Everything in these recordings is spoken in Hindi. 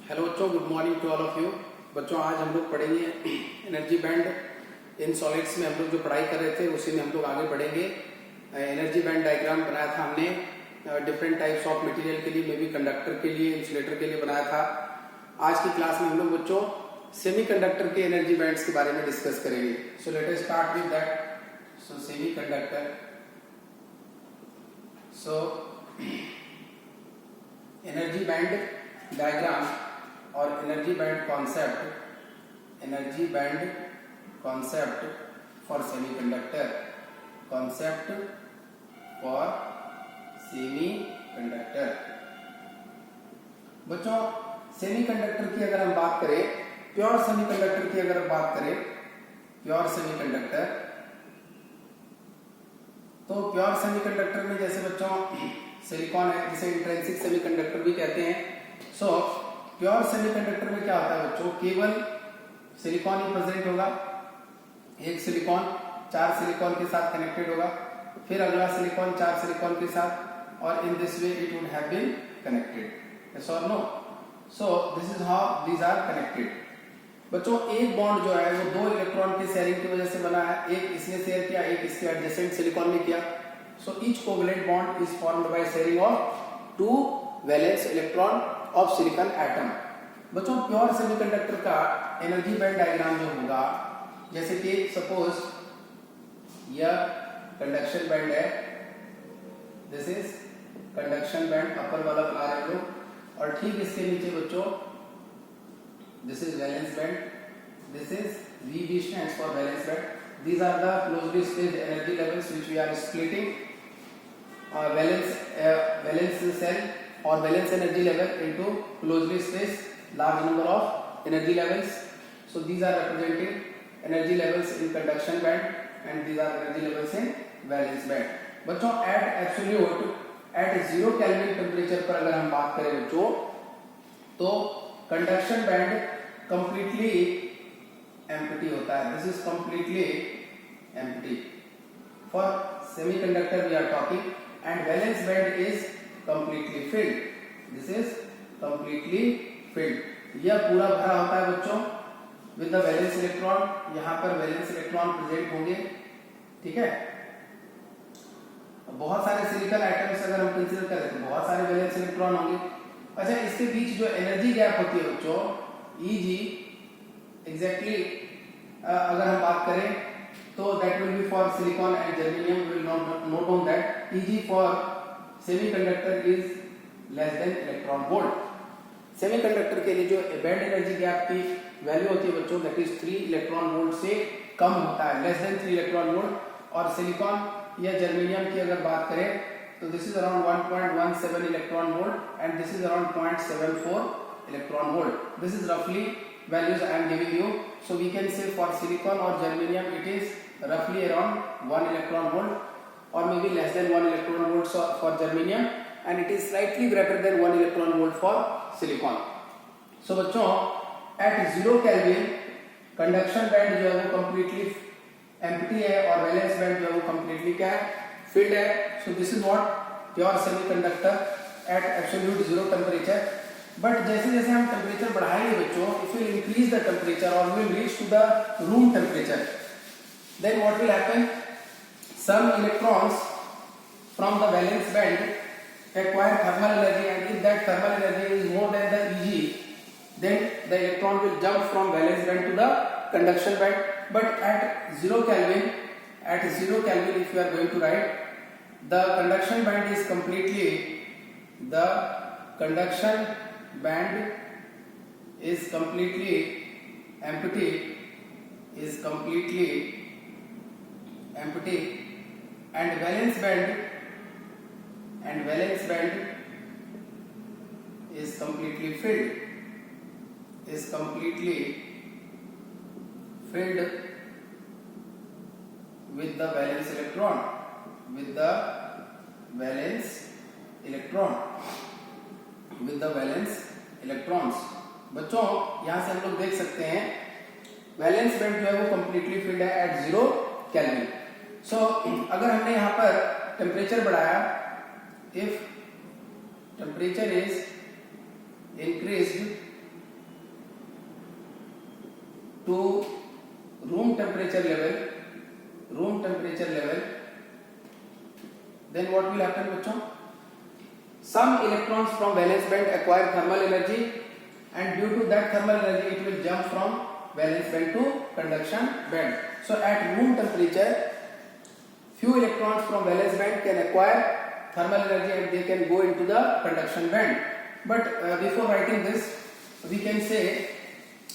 हेलो बच्चों, good morning to all of you. बच्चों आज हम लोग पढ़ेंगे एनर्जी बैंड इन सॉलिड्स में। हम लोग जो पढ़ाई कर रहे थे उसी में हम लोग आगे बढ़ेंगे। एनर्जी बैंड डायग्राम बनाया था हमने डिफरेंट टाइप्स ऑफ मटेरियल के लिए, मे बी कंडक्टर के लिए, इंसुलेटर के लिए बनाया था। आज की क्लास में हम लोग बच्चों सेमीकंडक्टर के एनर्जी बैंड्स के बारे में डिस्कस करेंगे। So let us start with that. So semiconductor, so energy band diagram और energy band concept for semiconductor, concept for semiconductor. बच्चों सेमीकंडक्टर की अगर हम बात करें, प्योर सेमीकंडक्टर की अगर बात करें, प्योर सेमीकंडक्टर, तो प्योर सेमीकंडक्टर में जैसे बच्चों सिलिकॉन है, जिसे इंट्रिंसिक सेमीकंडक्टर भी कहते हैं। सो प्योर सेमीकंडक्टर में क्या होता है बच्चों, केवल सिलिकॉन ही प्रेजेंट होगा। एक सिलिकॉन 4 सिलिकॉन के साथ कनेक्टेड होगा, फिर अगला सिलिकॉन 4 सिलिकॉन के साथ, और in this way it would have been connected. Yes और no? So this is how these are connected. बच्चों एक बॉन्ड जो है वो 2 इलेक्ट्रॉन की शेयरिंग की वजह से बना है। एक इसने शेयर किया, एक इसके एडजेसेंट सिलिकॉन ने किया। So each covalent bond is formed by sharing of 2 valence electron of silicon atom. बच्चों प्योर सेमीकंडक्टर का एनर्जी बैंड डायग्राम जो होगा, जैसे कि सपोज यह कंडक्शन बैंड है, दिस इज कंडक्शन बैंड, अपर वाला बना रहे हैं लोग, और ठीक इसके नीचे बच्चों this is valence band, this is VB stands for valence band. These are the closely spaced energy levels which we are splitting valence cell or valence energy level into closely spaced large number of energy levels. So these are representing energy levels in conduction band and these are energy levels in valence band. बच्चों at 0 Kelvin टेम्परेचर पर अगर हम बात करें बच्चों, तो कंडक्शन बैंड कंप्लीटली एम्प्टी होता है। This is completely empty for semiconductor we are talking, and valence band is completely filled. This is completely filled. यह पूरा भरा होता है बच्चों विद द वैलेंस इलेक्ट्रॉन। यहां पर वैलेंस इलेक्ट्रॉन प्रेजेंट होंगे, ठीक है। बहुत सारे सिलिकॉन एटम्स अगर हम कंसीडर करें तो बहुत सारे वैलेंस इलेक्ट्रॉन होंगे। अच्छा, इसके बीच जो एनर्जी गैप होती है बच्चों, Eg एग्जैक्टली अगर हम बात करें तो that will be for silicon and germanium, we will note on that Eg for semiconductor is less than electron volt. Semiconductor के लिए जो बैंड एनर्जी गैप की वैल्यू होती है बच्चों, दैट इज 3 इलेक्ट्रॉन वोल्ट से कम होता है, लेस देन 3 इलेक्ट्रॉन वोल्ट। और सिलिकॉन या जर्मेनियम की अगर बात करें तो this is around 1.17 electron volt and this is around 0.74 electron volt. This is roughly values I am giving you. So we can say for silicon or germanium it is roughly around 1 electron volt or maybe less than 1 electron volt for germanium, and it is slightly greater than 1 electron volt for silicon. So बच्चों at 0 Kelvin conduction band जो है वो completely empty है और valence band जो है वो completely क्या है, filled है. So this is what pure semiconductor at absolute 0 temperature. But जैसे जैसे हम टेम्परेचर बढ़ाएंगे बच्चों, if will increase the temperature और will reach to the room temperature, then what will happen, some electrons from the valence band acquire thermal energy, and if that thermal energy is more than the Eg, then the electron will jump from valence band to the conduction band. But at 0 Kelvin, if you are going to write, the conduction band is completely empty, and valence band is completely filled with the valence electrons. बच्चों यहां से हम लोग देख सकते हैं वैलेंस बैंड जो है वो कंप्लीटली फिल्ड है एट 0 केल्विन। सो अगर हमने यहां पर टेम्परेचर बढ़ाया, if temperature is increased to room temperature level, then what will happen बच्चों? Some electrons from valence band acquire thermal energy, and due to that thermal energy it will jump from valence band to conduction band. So at room temperature, few electrons from valence band can acquire thermal energy and they can go into the conduction band. But before writing this, we can say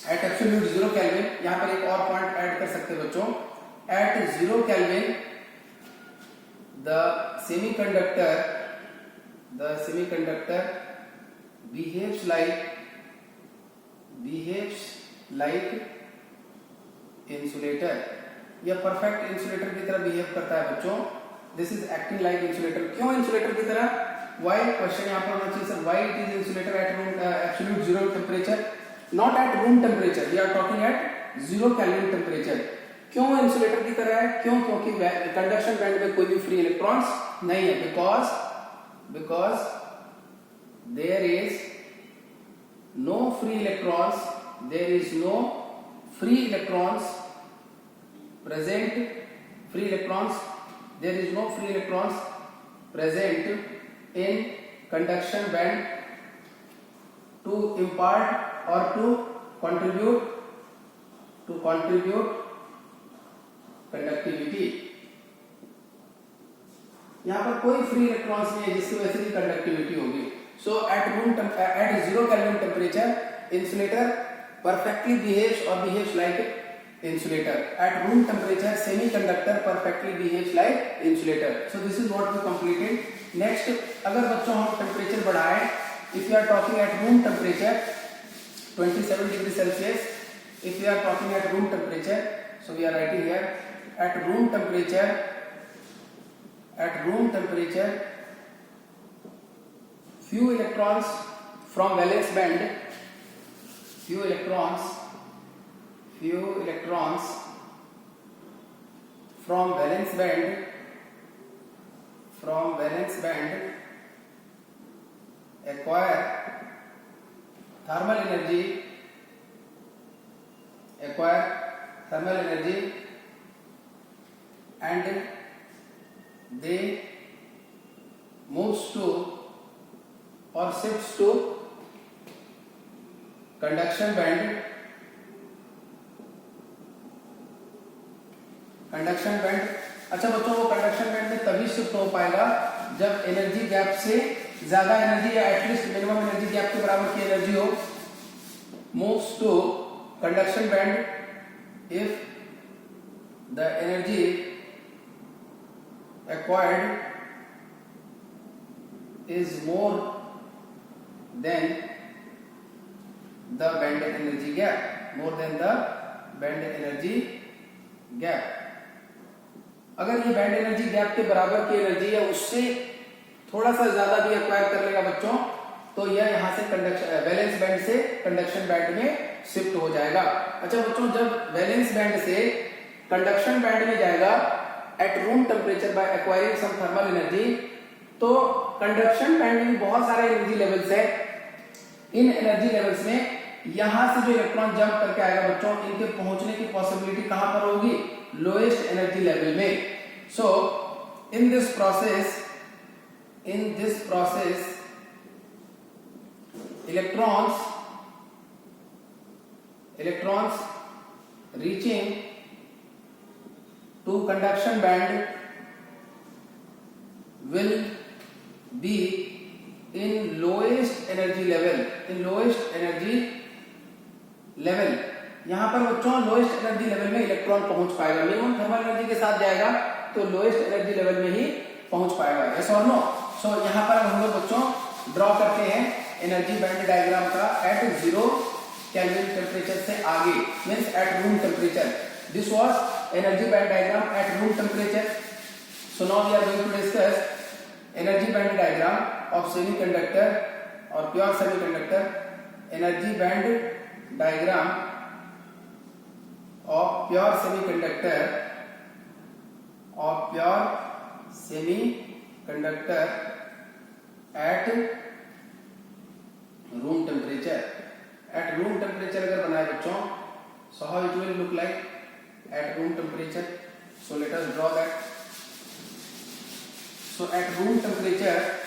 at absolute 0 Kelvin, यहाँ पर एक और पॉइंट ऐड कर सकते हैं बच्चों. At 0 Kelvin, the semiconductor behaves like insulator. यह परफेक्ट इंसुलेटर की तरह बिहेव करता है बच्चों. This is acting like insulator. क्यों इंसुलेटर की तरह? Why? क्वेश्चन यहाँ पर होना चाहिए sir. Why it is insulator at room absolute 0 temperature? Not at room temperature. We are talking at 0 Kelvin temperature. क्यों इंसुलेटर की तरह है? क्यों? क्योंकि कंडक्शन बैंड में कोई भी फ्री इलेक्ट्रॉन्स नहीं है. Because there is no free electrons. There is no free electrons present. There is no free electrons present in conduction band to impart or to contribute conductivity. यहाँ पर कोई फ्री इलेक्ट्रॉन्स नहीं है जिसकी वजह से कंडक्टिविटी होगी. सो at 0 Kelvin temperature, insulator perfectly behaves like insulator. At room temperature, semiconductor perfectly behaves like insulator. So this is what we completed. Next, अगर बच्चों हम टेम्परेचर बढ़ाएं, if you are talking at room temperature 27 degree Celsius, if we are talking at room temperature, so we are writing here at room temperature, few electrons from valence band from valence band acquire thermal energy and they moves to or shifts to conduction band. अच्छा बच्चों, वो कंडक्शन बैंड में तभी शिफ्ट हो पाएगा जब एनर्जी गैप से ज्यादा एनर्जी या एटलीस्ट मिनिमम एनर्जी गैप के बराबर की एनर्जी हो. Moves to conduction band if the energy acquired is more than the band energy gap. अगर ये बैंड एनर्जी गैप के बराबर की एनर्जी है उससे थोड़ा सा ज्यादा भी एक्वायर कर लेगा बच्चों, तो यह यहाँ से वैलेंस बैंड से कंडक्शन बैंड में शिफ्ट हो जाएगा. अच्छा बच्चों, जब वैलेंस बैंड से कंडक्शन बैंड में जाएगा at room temperature by acquiring some thermal energy, तो कंडक्शन बैंड में बहुत सारे एनर्जी लेवल्स है. इन एनर्जी लेवल्स में यहां से जो इलेक्ट्रॉन जंप करके आएगा बच्चों, इनके पहुंचने की पॉसिबिलिटी कहां पर होगी? लोएस्ट एनर्जी लेवल में. So in this process electrons reaching to conduction band will be in lowest energy level. यहां पर बच्चों लोएस्ट एनर्जी लेवल में इलेक्ट्रॉन पहुंच पाएगा. मिनिमम थर्मल एनर्जी के साथ जाएगा तो लोएस्ट एनर्जी लेवल में ही पहुंच पाएगा. यस और नो? सो यहां पर हम लोग बच्चों ड्रॉ करते हैं एनर्जी बैंड डायग्राम का एट 0 Kelvin टेम्परेचर से आगे, means at room temperature. This was energy band diagram at room temperature. So now we are going to discuss energy band diagram of semiconductor और pure semiconductor. Energy band diagram of pure semiconductor at room temperature. अगर बनाए बच्चों, So how it will look like at room temperature? So let us draw that. So at room temperature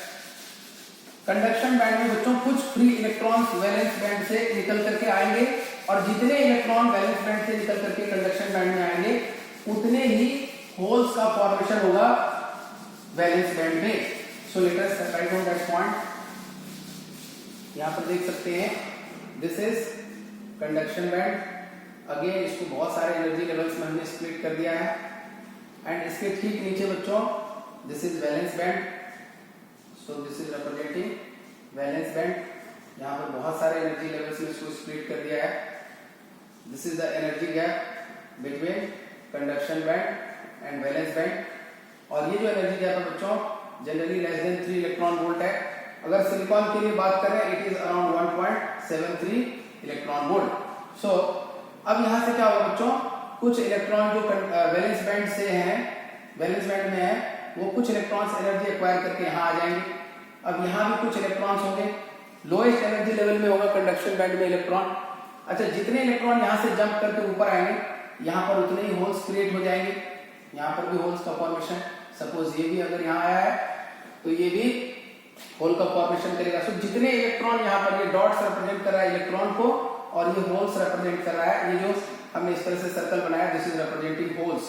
conduction band में बच्चों कुछ फ्री इलेक्ट्रॉन्स वैलेंस बैंड से निकल करके आएंगे और जितने इलेक्ट्रॉन वैलेंस बैंड से निकल करके कंडक्शन बैंड में आएंगे उतने ही होल्स का फॉर्मेशन होगा वैलेंस बैंड में. सो let us write down that point. यहां पर देख सकते हैं this is conduction band. Again इसको बहुत सारे एनर्जी लेवल्स में हमने स्प्लिट कर दिया है एंड इसके ठीक नीचे बच्चों this is valence band. So this is representing valence band. यहाँ पर बहुत सारे एनर्जी लेवल्स में इसको स्प्लिट कर दिया है. This is the energy gap between conduction band and valence band. और ये जो एनर्जी गैप है बच्चों generally less than 3 electron volt है. अगर सिलिकॉन के लिए बात करें it is around 1.73 electron volt. So अब यहाँ से क्या होगा बच्चों, कुछ इलेक्ट्रॉन जो वैलेंस बैंड से हैं, वैलेंस बैंड में है, वो कुछ इलेक्ट्रॉन्स एनर्जी एक्वायर करके यहाँ आ जाएंगे. अब यहाँ भी कुछ इलेक्ट्रॉन्स होंगे. लोएस्ट एनर्जी लेवल में होगा कंडक्शन बैंड में इलेक्ट्रॉन. अच्छा, जितने इलेक्ट्रॉन यहाँ से जंप करके ऊपर आएंगे यहाँ पर उतने ही होल्स क्रिएट हो जाएंगे. यहाँ पर भी होल्स का फॉर्मेशन, सपोज ये भी अगर यहाँ आया है तो ये भी होल का फॉर्मेशन करेगा. सो जितने इलेक्ट्रॉन यहाँ पर, ये डॉट्स रिप्रेजेंट कर रहा है इलेक्ट्रॉन को और ये होल्स रिप्रेजेंट कर रहा है. ये जो हमने इस तरह से सर्कल बनाया दिस इज रिप्रेजेंटिंग होल्स.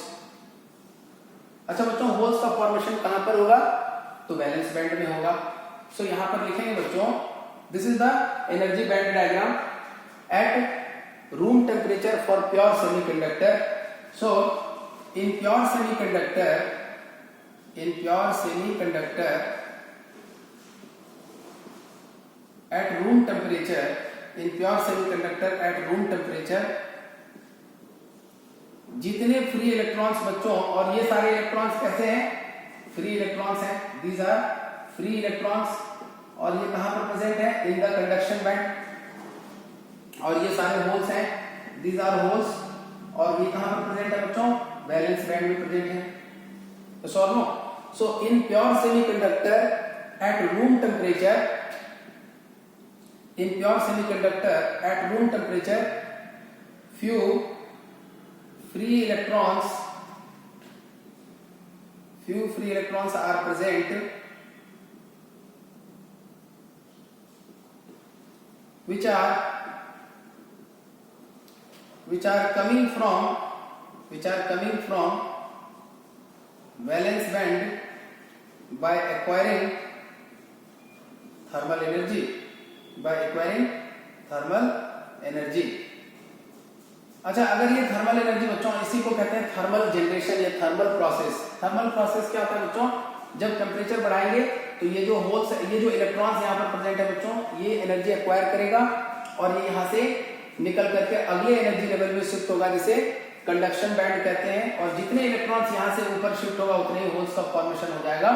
अच्छा बच्चों, होल्स का फॉर्मेशन कहां पर होगा, तो वैलेंस बैंड में होगा. सो यहां पर लिखेंगे बच्चों this is the energy band diagram at room temperature for pure semiconductor. So in pure semiconductor at room temperature, in pure semiconductor at room temperature, जितने फ्री इलेक्ट्रॉन्स बच्चों, और ये सारे इलेक्ट्रॉन्स कैसे हैं, फ्री इलेक्ट्रॉन्स हैं, these are फ्री इलेक्ट्रॉन्स. और ये कहां पर प्रेजेंट है, इन द कंडक्शन बैंड. और ये सारे होल्स हैं, these are होल्स. और ये कहां पर प्रेजेंट है बच्चों, वैलेंस बैंड में प्रेजेंट है. तो so no, so in pure semiconductor at room temperature, in pure semiconductor at room temperature few free electrons are present which are coming from valence band by acquiring thermal energy. अच्छा, अगर ये थर्मल एनर्जी बच्चों, इसी को कहते हैं थर्मल जनरेशन या थर्मल प्रोसेस. थर्मल प्रोसेस क्या होता है बच्चों, जब टेम्परेचर बढ़ाएंगे तो ये जो होल्स, ये जो इलेक्ट्रॉन्स यहाँ पर प्रेजेंट है बच्चों, ये एनर्जी एक्वायर करेगा और ये यहाँ से निकल करके अगले एनर्जी लेवल में शिफ्ट होगा जिसे कंडक्शन बैंड कहते हैं. और जितने इलेक्ट्रॉन्स यहाँ से ऊपर शिफ्ट होगा उतने ही होल्स का फॉर्मेशन हो जाएगा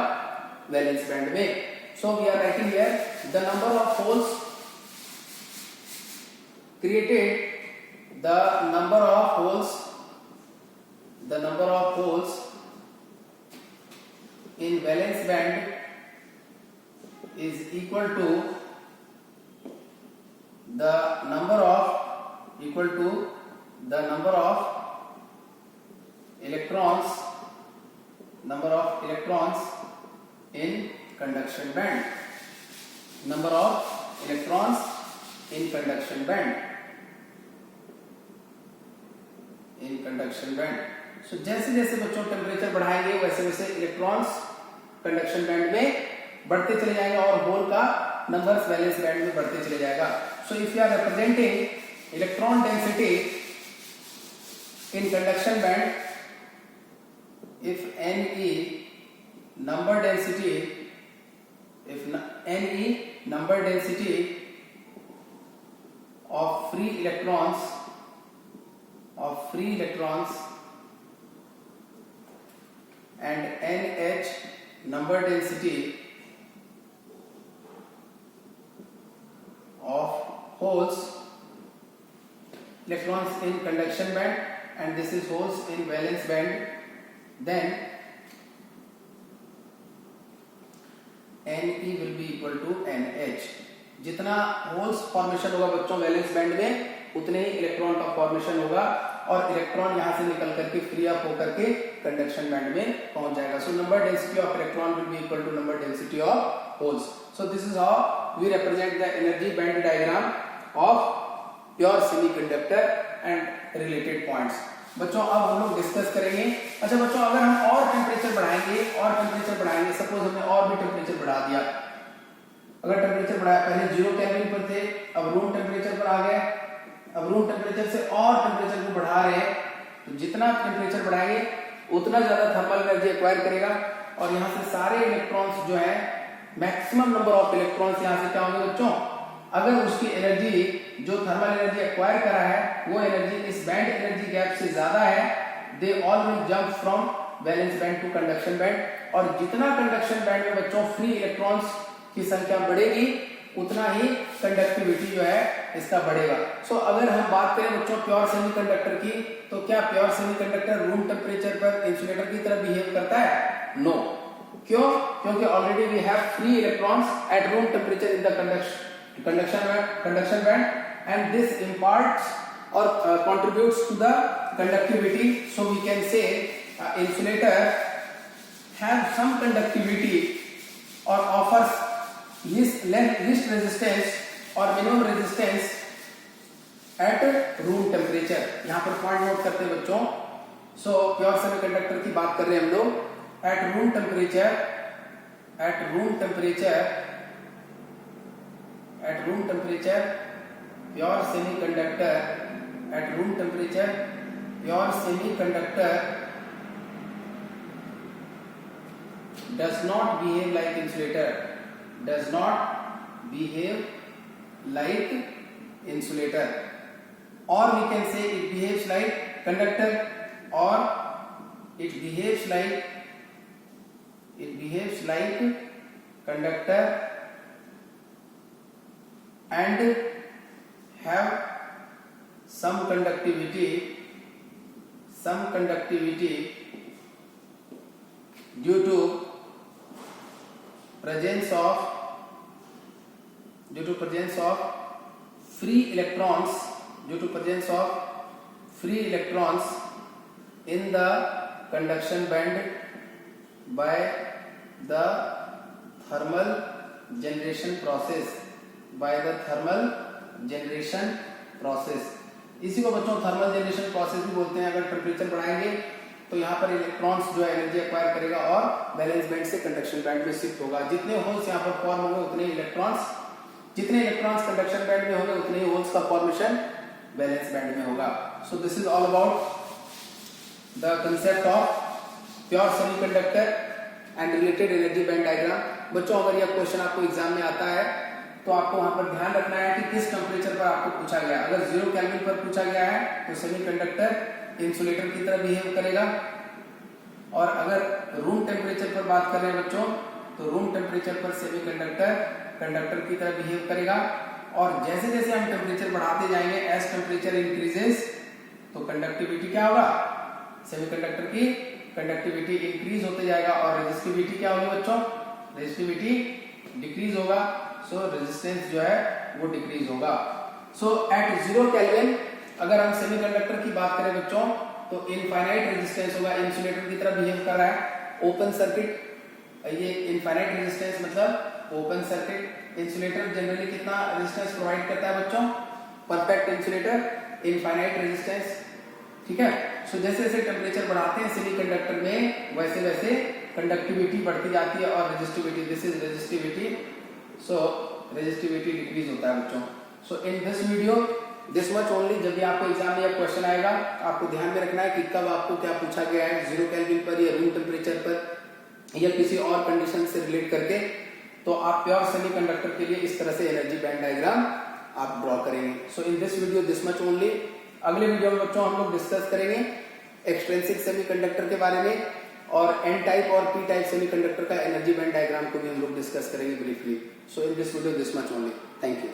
वैलेंस बैंड में. So we are writing here the number of holes created, the number of holes in valence band is equal to the number of electrons in conduction band. Number of electrons in conduction band. सो जैसे जैसे बच्चों टेम्परेचर बढ़ाएंगे वैसे वैसे इलेक्ट्रॉन्स कंडक्शन बैंड में बढ़ते चले जाएंगे और होल का नंबर्स वैलेंस बैंड में बढ़ते चले जाएगा. So if you are representing electron density in conduction band, if Ne number density of free electrons and NH number density of holes, electrons in conduction band and this is holes in valence band, then Ne will be equal to NH. जितना होल्स फॉर्मेशन होगा बच्चों वैलेंस बैंड में उतने ही इलेक्ट्रॉन का फॉर्मेशन होगा और इलेक्ट्रॉन यहाँ से निकल करके फ्री अप होकर के कंडक्शन बैंड में पहुंच जाएगा. So number density of electron will be equal to number density of holes. So this is how we represent the energy band diagram of pure semiconductor and related points. बच्चों अब हम लोग डिस्कस करेंगे. अच्छा बच्चों, अगर हम और टेम्परेचर बढ़ाएंगे, सपोज हमने और भी टेम्परेचर बढ़ा दिया. अगर टेम्परेचर बढ़ाया, पहले 0 केल्विन पर थे, अब रूम टेम्परेचर पर आ गए, अब रूम टेम्परेचर से और टेम्परेचर को बढ़ा रहे हैं, तो जितना टेम्परेचर बढ़ाएंगे उतना ज्यादा थर्मल एनर्जी एक्वायर करेगा और यहाँ से सारे इलेक्ट्रॉन्स जो है, मैक्सिमम नंबर ऑफ इलेक्ट्रॉन्स यहाँ से क्या होंगे बच्चों, अगर उसकी एनर्जी जो थर्मल एनर्जी एक्वायर करा है वो एनर्जी इस बैंड एनर्जी गैप से ज्यादा है, they all will jump from valence band to conduction band. और जितना कंडक्शन बैंड में बच्चों फ्री इलेक्ट्रॉन्स की संख्या बढ़ेगी उतना ही कंडक्टिविटी जो है इसका बढ़ेगा. सो अगर हम बात करें बच्चों प्योर सेमीकंडक्टर की, तो क्या प्योर सेमीकंडक्टर रूम टेम्परेचर पर इंसुलेटर की तरह बिहेव करता है? नो. क्यों? क्योंकि already we have free electrons at room temperature in the conduction band, and this imparts or contributes to the conductivity. So we can say insulator have some conductivity or offers least resistance or minimum resistance at room temperature. यहाँ पर पॉइंट नोट करते हैं बच्चों. सो प्योर सेमीकंडक्टर की बात कर रहे हैं हम लोग. at room temperature pure semiconductor does not behave like insulator, or we can say it behaves like conductor, or it behaves like conductor and have some conductivity due to presence of free electrons in the conduction band by the thermal generation process. इसी को बच्चों थर्मल जनरेशन प्रोसेस भी बोलते हैं. अगर टेम्परेचर बढ़ाएंगे तो यहाँ पर इलेक्ट्रॉन्स जो है एनर्जी एक्वायर करेगा और वैलेंस बैंड से कंडक्शन बैंड में शिफ्ट होगा. जितने होल्स यहाँ पर फॉर्म होंगे उतने इलेक्ट्रॉन्स कंडक्शन बैंड में होंगे, उतने ही होल्स का फॉर्मेशन वैलेंस बैंड में होगा. सो this is all about the concept of pure semiconductor and related energy band diagram. बच्चों अगर यह क्वेश्चन आपको एग्जाम में आता है तो आपको वहां पर ध्यान रखना है कि किस टेम्परेचर पर आपको पूछा गया. अगर 0 केल्विन पर पूछा गया है तो सेमीकंडक्टर इंसुलेटर की तरह बिहेव करेगा, और अगर रूम टेम्परेचर पर बात कर रहे हैं बच्चों तो रूम टेम्परेचर पर सेमीकंडक्टर कंडक्टर की तरह बिहेव करेगा. और जैसे जैसे हम टेम्परेचर बढ़ाते जाएंगे, एज टेम्परेचर इंक्रीजेस, तो कंडक्टिविटी क्या होगा, सेमीकंडक्टर की कंडक्टिविटी इंक्रीज होते जाएगा और रेजिस्टिविटी क्या होगी बच्चों, रेजिस्टिविटी डिक्रीज होगा. सो रेजिस्टेंस जो है वो डिक्रीज होगा. सो एट 0 केल्विन अगर हम सेमीकंडक्टर की बात करें बच्चों तो इनफाइनाइट रेजिस्टेंस होगा, इंसुलेटर की तरह बिहेव कर रहा है. ओपन सर्किट, ये इनफाइनाइट रेजिस्टेंस मतलब ओपन सर्किट. इंसुलेटर जनरली कितना रेजिस्टेंस प्रोवाइड करता है बच्चों, परफेक्ट इंसुलेटर इनफाइनाइट रेजिस्टेंस. ठीक है. सो जैसे जैसे टेम्परेचर बढ़ाते हैं सेमीकंडक्टर में, वैसे वैसे कंडक्टिविटी बढ़ती जाती है और resistivity, this is resistivity. So resistivity decrease होता है बच्चों. So in this video this much only. जब भी आपको एग्जाम में क्वेश्चन आएगा आपको ध्यान में रखना है कि कब आपको क्या पूछा गया है, 0 केल्विन पर या रूम टेम्परेचर पर या किसी और कंडीशन से रिलेट करके. तो आप प्योर सेमीकंडक्टर के लिए इस तरह से एनर्जी बैंड डायग्राम आप ड्रॉ करेंगे. So in this video this much only. अगले वीडियो में बच्चों हम लोग डिस्कस करेंगे एक्सट्रिंसिक सेमीकंडक्टर के बारे में, और एन टाइप और पी टाइप सेमीकंडक्टर का एनर्जी बैंड डायग्राम को भी हम लोग डिस्कस करेंगे briefly. So in this video this much only. Thank you.